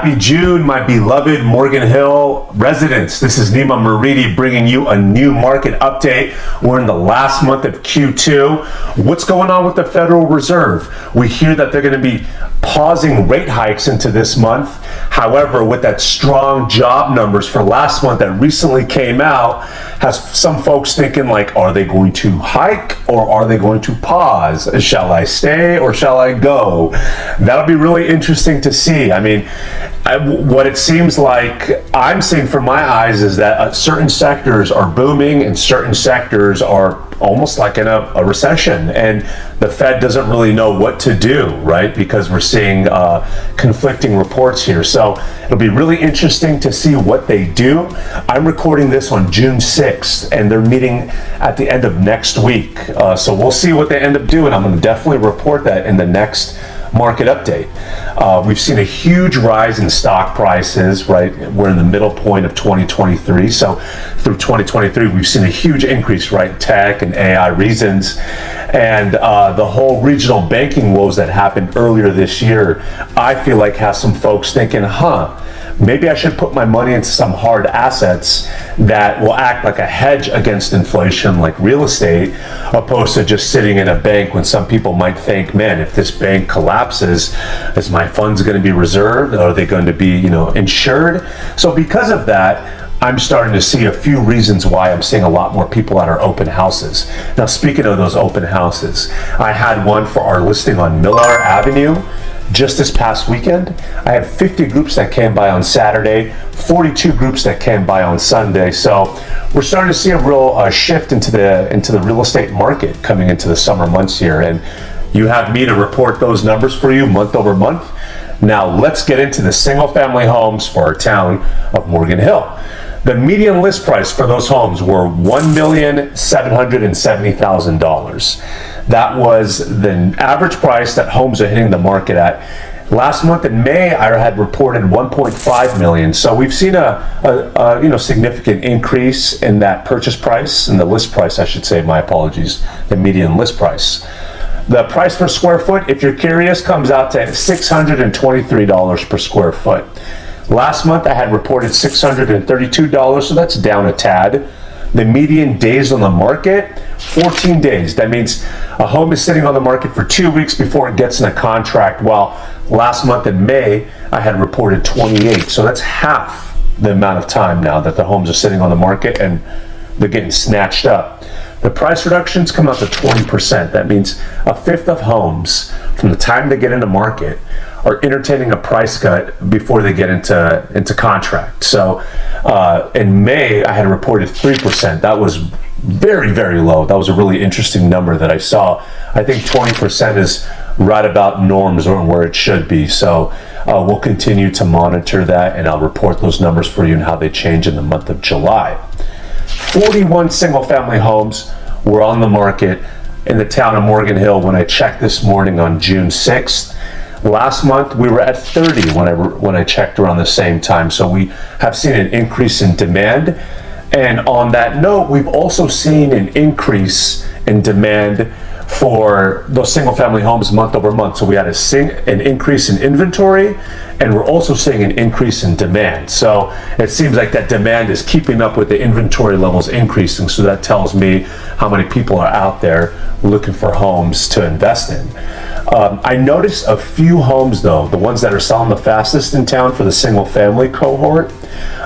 Happy June, my beloved Morgan Hill residents. This is Nima Moridi bringing you a new market update. We're in the last month of Q2. What's going on with the Federal Reserve? We hear that they're going to be pausing rate hikes into this month. However, with that strong job numbers for last month that recently came out, has some folks thinking like, are they going to hike or are they going to pause? Shall I stay or shall I go? That'll be really interesting to see. I mean, what it seems like I'm seeing from my eyes is that certain sectors are booming and certain sectors are almost like in a recession, and the Fed doesn't really know what to do, right? Because we're seeing conflicting reports here. So it'll be really interesting to see what they do. I'm recording this on June 6th, and they're meeting at the end of next week. So we'll see what they end up doing. I'm going to definitely report that in the next market update. We've seen a huge rise in stock prices, right? We're in the middle point of 2023. So through 2023, we've seen a huge increase, right? Tech and AI reasons. And the whole regional banking woes that happened earlier this year, I feel like has some folks thinking, maybe I should put my money into some hard assets that will act like a hedge against inflation, like real estate, opposed to just sitting in a bank when some people might think, man, if this bank collapses, is my funds going to be reserved? Are they going to be, insured? So because of that, I'm starting to see a few reasons why I'm seeing a lot more people at our open houses. Now, speaking of those open houses, I had one for our listing on Millar Avenue just this past weekend. I had 50 groups that came by on Saturday, 42 groups that came by on Sunday. So we're starting to see a real shift into the real estate market coming into the summer months here. And you have me to report those numbers for you month over month. Now let's get into the single family homes for our town of Morgan Hill. The median list price for those homes were $1,770,000. That was the average price that homes are hitting the market at. Last month in May, I had reported 1.5 million. So we've seen a significant increase in that purchase price, in the list price, I should say, my apologies, the median list price. The price per square foot, if you're curious, comes out to $623 per square foot. Last month I had reported $632, so that's down a tad. The median days on the market, 14 days. That means a home is sitting on the market for 2 weeks before it gets in a contract, while last month in May I had reported 28. So that's half the amount of time now that the homes are sitting on the market and they're getting snatched up. The price reductions come out to 20%. That means a fifth of homes from the time they get into market are entertaining a price cut before they get into contract. So in May, I had reported 3%. That was very, very low. That was a really interesting number that I saw. I think 20% is right about norms or where it should be. So we'll continue to monitor that, and I'll report those numbers for you and how they change in the month of July. 41 single family homes were on the market in the town of Morgan Hill when I checked this morning on June 6th. Last month we were at 30 when I checked around the same time. So we have seen an increase in demand. And on that note, we've also seen an increase in demand for those single family homes month over month. So we had an increase in inventory, and we're also seeing an increase in demand. So it seems like that demand is keeping up with the inventory levels increasing. So that tells me how many people are out there looking for homes to invest in. I noticed a few homes though, the ones that are selling the fastest in town for the single family cohort.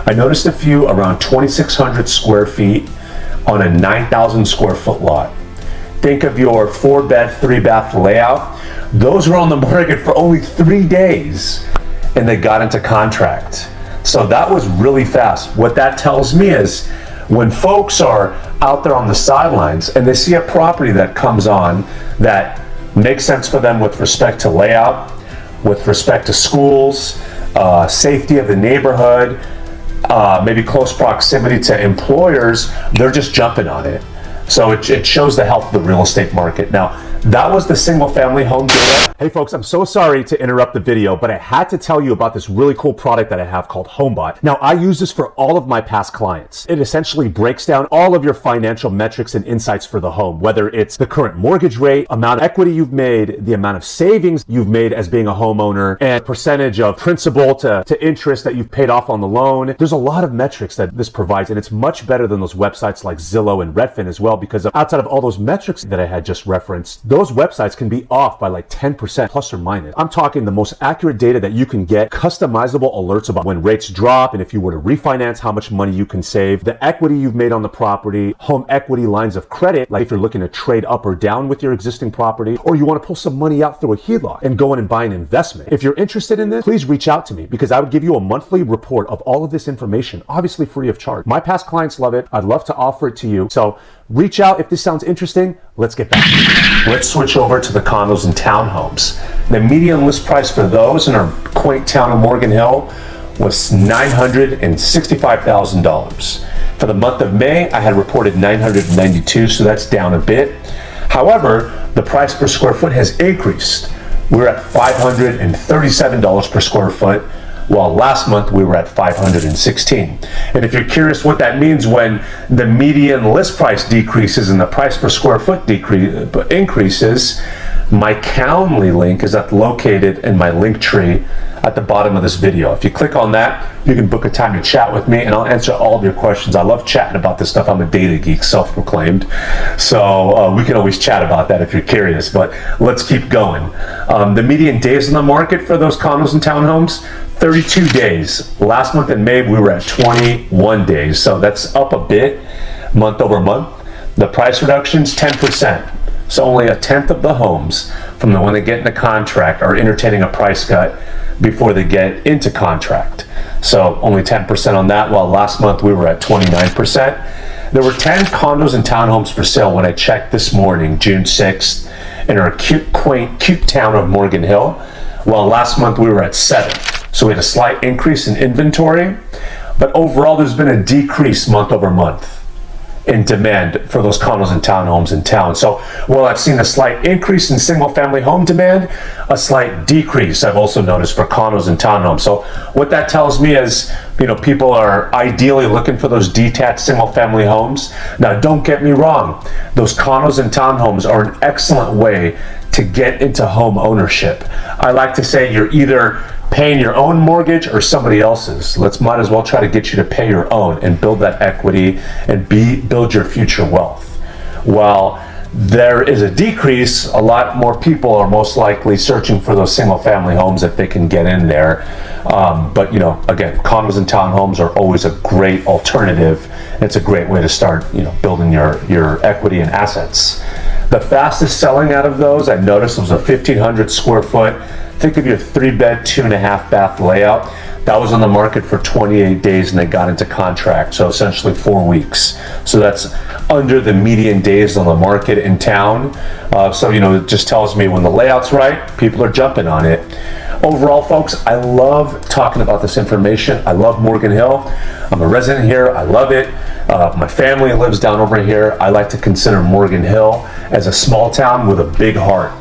I noticed a few around 2,600 square feet on a 9,000 square foot lot. Think of your 4-bed, 3-bath layout. Those were on the market for only 3 days and they got into contract. So that was really fast. What that tells me is when folks are out there on the sidelines and they see a property that comes on that makes sense for them with respect to layout, with respect to schools, safety of the neighborhood, maybe close proximity to employers, they're just jumping on it. So it shows the health of the real estate market. Now, That was the single family home data. Hey folks, I'm so sorry to interrupt the video, but I had to tell you about this really cool product that I have called HomeBot. Now, I use this for all of my past clients. It essentially breaks down all of your financial metrics and insights for the home, whether it's the current mortgage rate, amount of equity you've made, the amount of savings you've made as being a homeowner, and percentage of principal to interest that you've paid off on the loan. There's a lot of metrics that this provides, and it's much better than those websites like Zillow and Redfin as well, because outside of all those metrics that I had just referenced, those websites can be off by like 10% plus or minus. I'm talking the most accurate data that you can get, customizable alerts about when rates drop, and if you were to refinance, how much money you can save, the equity you've made on the property, home equity lines of credit, like if you're looking to trade up or down with your existing property, or you want to pull some money out through a HELOC and go in and buy an investment. If you're interested in this, please reach out to me, because I would give you a monthly report of all of this information, obviously free of charge. My past clients love it. I'd love to offer it to you. So reach out if this sounds interesting. Let's get back to it. Let's switch over to the condos and townhomes. The median list price for those in our quaint town of Morgan Hill was $965,000. For the month of May, I had reported $992, so that's down a bit. However, the price per square foot has increased. We're at $537 per square foot, while last month we were at $516. And if you're curious what that means when the median list price decreases and the price per square foot increases, my Calendly link is located in my link tree at the bottom of this video. If you click on that, you can book a time to chat with me and I'll answer all of your questions. I love chatting about this stuff. I'm a data geek, self-proclaimed. So we can always chat about that if you're curious, but let's keep going. The median days on the market for those condos and townhomes, 32 days. Last month in May, we were at 21 days. So that's up a bit month over month. The price reduction's 10%. So only a tenth of the homes from when they get into contract are entertaining a price cut before they get into contract. So only 10% on that, while last month we were at 29%. There were 10 condos and townhomes for sale when I checked this morning, June 6th, in our cute, quaint, cute town of Morgan Hill, while last month we were at 7. So we had a slight increase in inventory, but overall there's been a decrease month over month in demand for those condos and townhomes in town. So while I've seen a slight increase in single family home demand, a slight decrease I've also noticed for condos and townhomes. So what that tells me is, people are ideally looking for those detached single family homes. Now don't get me wrong, those condos and townhomes are an excellent way to get into home ownership. I like to say you're either paying your own mortgage or somebody else's. Might as well try to get you to pay your own and build that equity and build your future wealth. While there is a decrease, a lot more people are most likely searching for those single family homes if they can get in there. But again, condos and townhomes are always a great alternative. It's a great way to start, building your equity and assets. The fastest selling out of those, I noticed, was a 1,500 square foot. Think of your 3-bed, 2.5 bath layout. That was on the market for 28 days and they got into contract, so essentially 4 weeks. So that's under the median days on the market in town. So it just tells me when the layout's right, people are jumping on it. Overall, folks, I love talking about this information. I love Morgan Hill. I'm a resident here. I love it. My family lives down over here. I like to consider Morgan Hill as a small town with a big heart.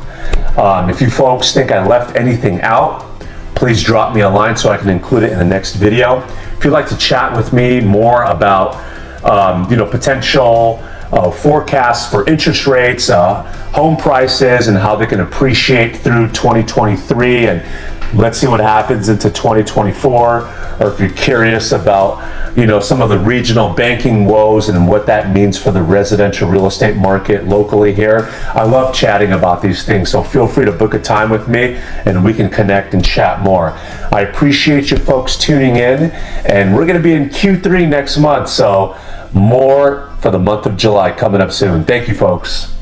If you folks think I left anything out, please drop me a line so I can include it in the next video. If you'd like to chat with me more about potential forecasts for interest rates, home prices, and how they can appreciate through 2023, and let's see what happens into 2024, or if you're curious about some of the regional banking woes and what that means for the residential real estate market locally here. I love chatting about these things, so feel free to book a time with me and we can connect and chat more. I appreciate you folks tuning in, and we're going to be in Q3 next month, so more for the month of July coming up soon. Thank you, folks.